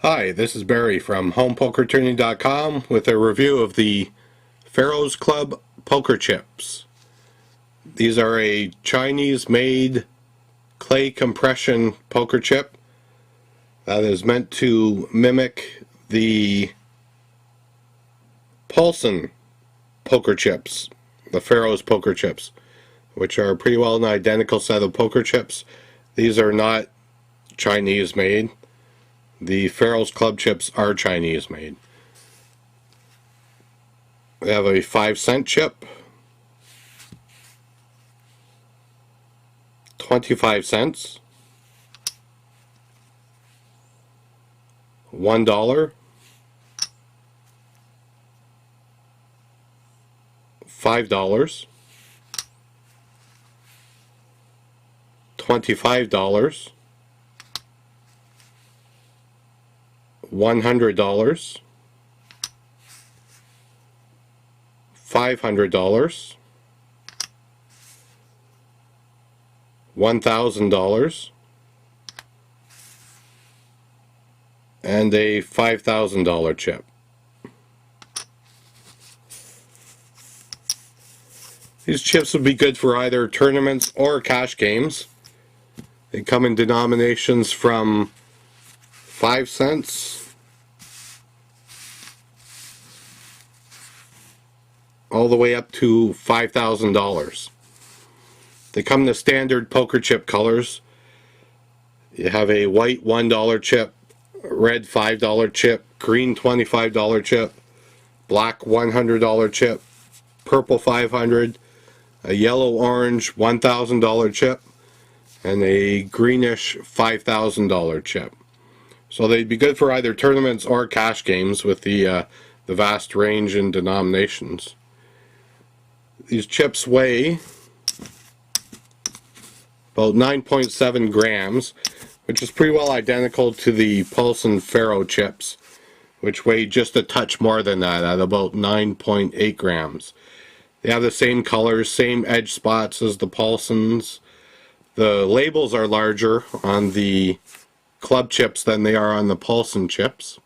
Hi, this is Barry from HomePokerTourney.com with a review of the Pharaoh's Club poker chips. These are a Chinese-made clay compression poker chip that is meant to mimic the Paulson poker chips, the Pharaoh's poker chips, which are pretty well an identical set of poker chips. These are not Chinese-made. The Pharaoh's Club chips are Chinese made. We have a 5-cent chip, 25 cents, $1, $5, $25, $100, $500, $1,000, and a $5,000 chip. These chips would be good for either tournaments or cash games. They come in denominations from 5 cents all the way up to $5,000. They come in the standard poker chip colors. You have a white $1 chip, red $5 chip, green $25 chip, black $100 chip, purple $500, a yellow-orange $1,000 chip, and a greenish $5,000 chip. So they'd be good for either tournaments or cash games with the vast range in denominations. These chips weigh about 9.7 grams, which is pretty well identical to the Paulson Pharoah chips, which weigh just a touch more than that at about 9.8 grams. They have the same colors, same edge spots as the Paulsons. The labels are larger on the club chips than they are on the Paulson chips,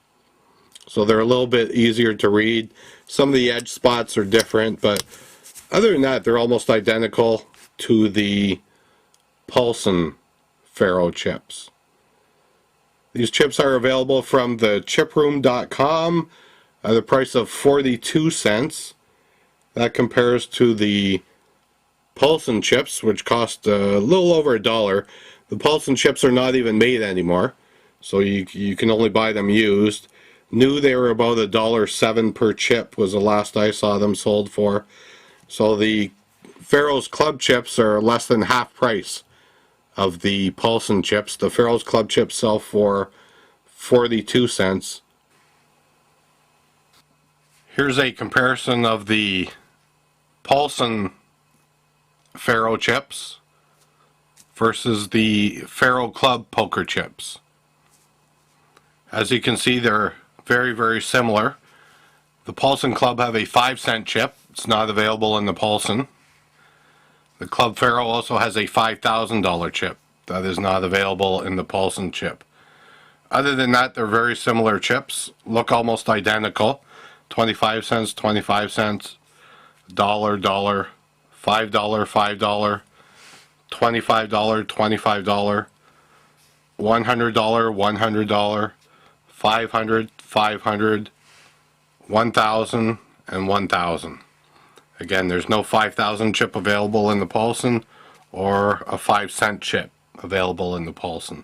so they're a little bit easier to read. Some of the edge spots are different, but other than that, they're almost identical to the Paulson Pharoah chips. These chips are available from the chiproom.com at the price of 42 cents. That compares to the Paulson chips, which cost a little over $1. The Paulson chips are not even made anymore, so you can only buy them used. New, they were about $1.07 per chip was the last I saw them sold for. So the Pharaoh's Club chips are less than half price of the Paulson chips. The Pharaoh's Club chips sell for 42 cents. Here's a comparison of the Paulson Pharaoh chips versus the Pharaoh Club poker chips. As you can see, they're very, very similar. The Paulson Club have a 5-cent chip. It's not available in the Paulson. The Club Pharaoh also has a $5,000 chip. That is not available in the Paulson chip. Other than that, they're very similar chips. Look almost identical. 25 cents, 25 cents, $1, $1, $5, $5, $25, $25, $100, $100, $500, $500, $1,000, and $1,000. Again, there's no 5,000 chip available in the Paulson or a 5-cent chip available in the Paulson.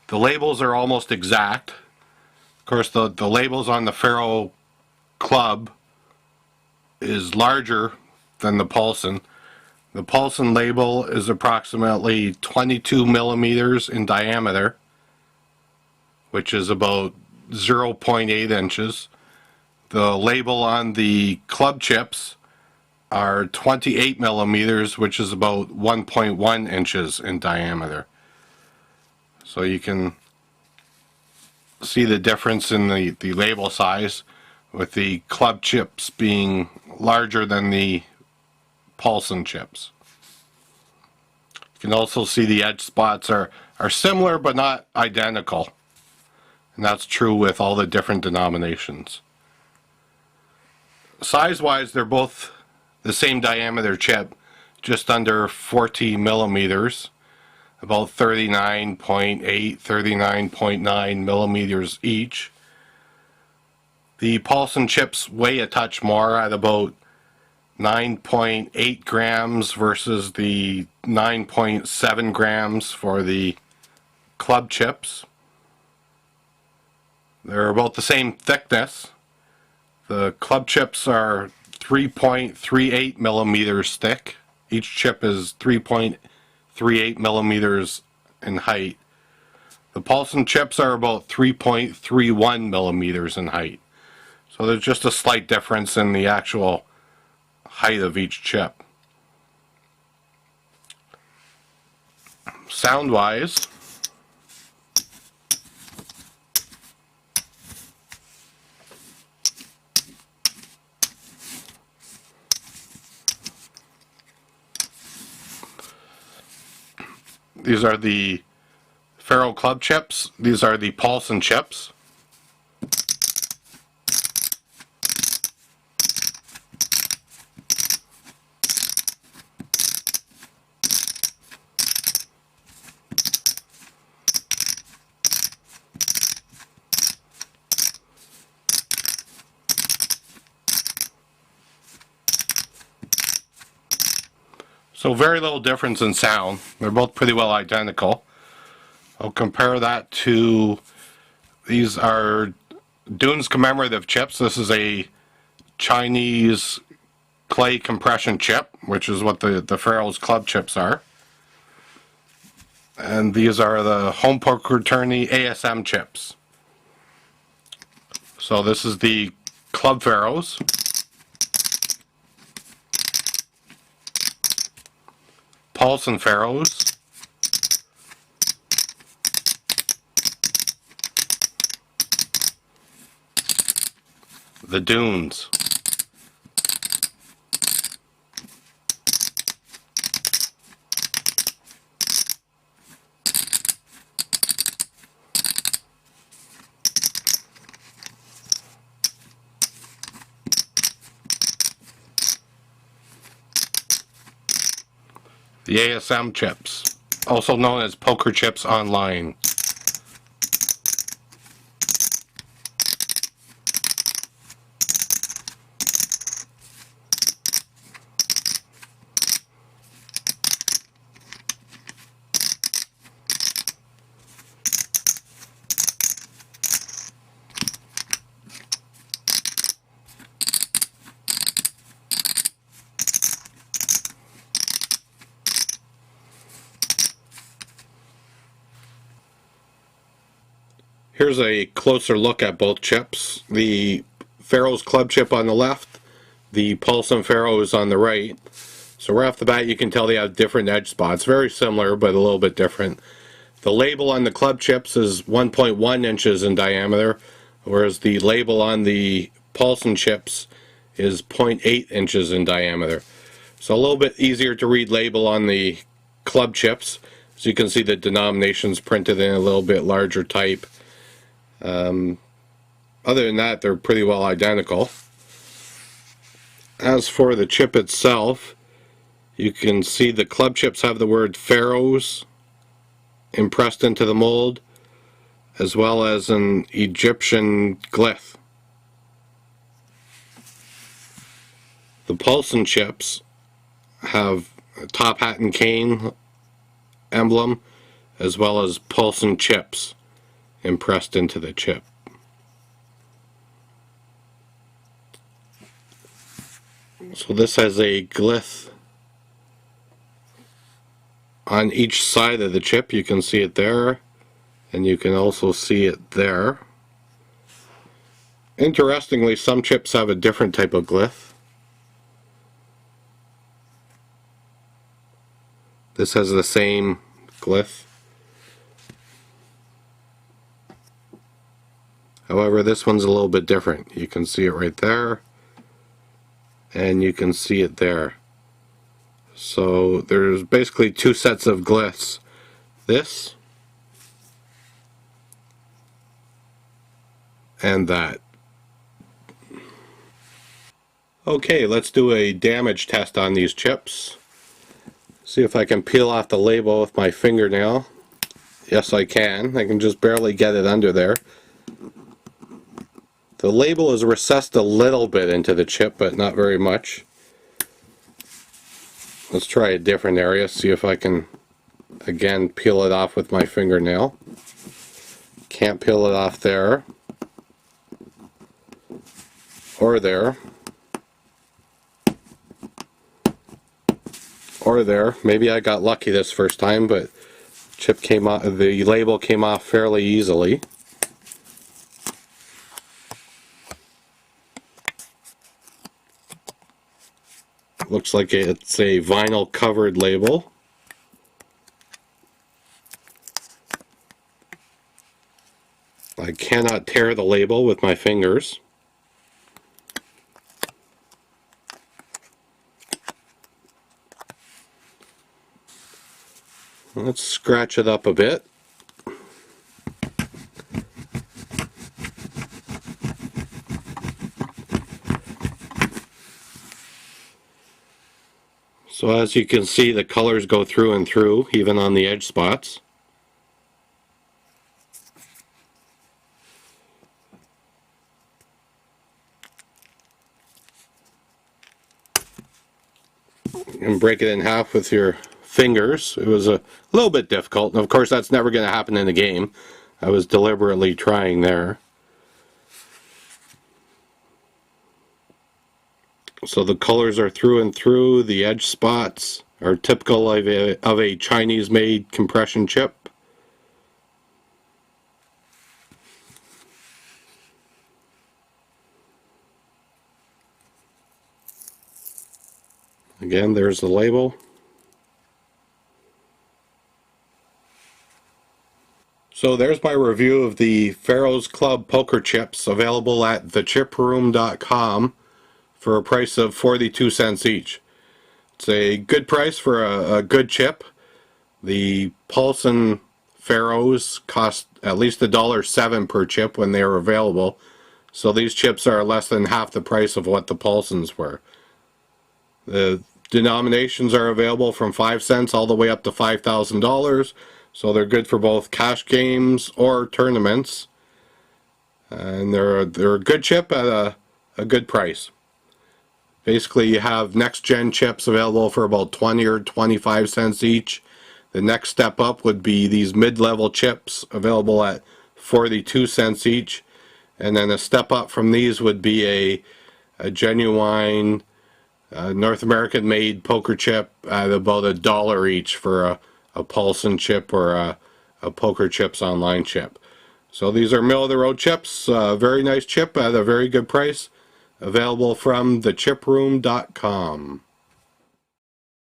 The labels are almost exact. Of course, the labels on the Pharaoh Club is larger than the Paulson. The Paulson label is approximately 22 millimeters in diameter, which is about 0.8 inches. The label on the club chips are 28 millimeters, which is about 1.1 inches in diameter. So you can see the difference in the label size, with the club chips being larger than the Paulson chips. You can also see the edge spots are similar but not identical. And that's true with all the different denominations. Size-wise, they're both the same diameter chip, just under 40 millimeters, about 39.8, 39.9 millimeters each. The Paulson chips weigh a touch more at about 9.8 grams versus the 9.7 grams for the club chips. They're about the same thickness. The club chips are 3.38 millimeters thick. Each chip is 3.38 millimeters in height. The Paulson chips are about 3.31 millimeters in height. So there's just a slight difference in the actual height of each chip. Sound-wise, these are the Pharaoh club chips. These are the Paulson chips. So very little difference in sound. They're both pretty well identical. I'll compare that to, these are Dunes commemorative chips. This is a Chinese clay compression chip, which is what the Pharaoh's club chips are. And these are the home poker tourney ASM chips. So this is the club Pharaohs. Paulson Pharoahs, the Dunes, the ASM chips, also known as poker chips online. Here's a closer look at both chips. The Pharaoh's club chip on the left, the Paulson Pharoah is on the right. So right off the bat you can tell they have different edge spots. Very similar, but a little bit different. The label on the club chips is 1.1 inches in diameter, whereas the label on the Paulson chips is 0.8 inches in diameter. So a little bit easier to read label on the club chips. So you can see the denominations printed in a little bit larger type. Other than that, they're pretty well identical. As for the chip itself, you can see the club chips have the word Pharaohs impressed into the mold, as well as an Egyptian glyph. The Paulson chips have a top hat and cane emblem, as well as Paulson chips impressed into the chip. So this has a glyph on each side of the chip. You can see it there, and you can also see it there. Interestingly, some chips have a different type of glyph. This has the same glyph. However, this one's a little bit different. You can see it right there, and you can see it there. So there's basically two sets of glyphs. This and that. Okay, let's do a damage test on these chips. See if I can peel off the label with my fingernail. Yes, I can. I can just barely get it under there. The label is recessed a little bit into the chip, but not very much. Let's try a different area, see if I can, again, peel it off with my fingernail. Can't peel it off there. Or there. Or there. Maybe I got lucky this first time, but chip came off, the label came off fairly easily. Looks like it's a vinyl covered label. I cannot tear the label with my fingers. Let's scratch it up a bit. So as you can see, the colors go through and through, even on the edge spots. You can break it in half with your fingers. It was a little bit difficult, and of course that's never going to happen in the game. I was deliberately trying there. So the colors are through and through. The edge spots are typical of a Chinese-made compression chip. Again, there's the label. So there's my review of the Pharaoh's Club poker chips, available at thechiproom.com for a price of 42 cents each. It's a good price for a good chip. The Paulson Pharoahs cost at least $1.07 per chip when they were available, so these chips are less than half the price of what the Paulsons were. The Denominations are available from 5 cents all the way up to $5,000, so they're good for both cash games or tournaments, and they're a good chip at a good price. Basically, you have next-gen chips available for about 20 or 25 cents each. The next step up would be these mid-level chips, available at 42 cents each. And then a step up from these would be a genuine North American-made poker chip at about $1 each for a Paulson chip or a Poker Chips Online chip. So these are middle-of-the-road chips. Very nice chip at a very good price. Available from thechiproom.com.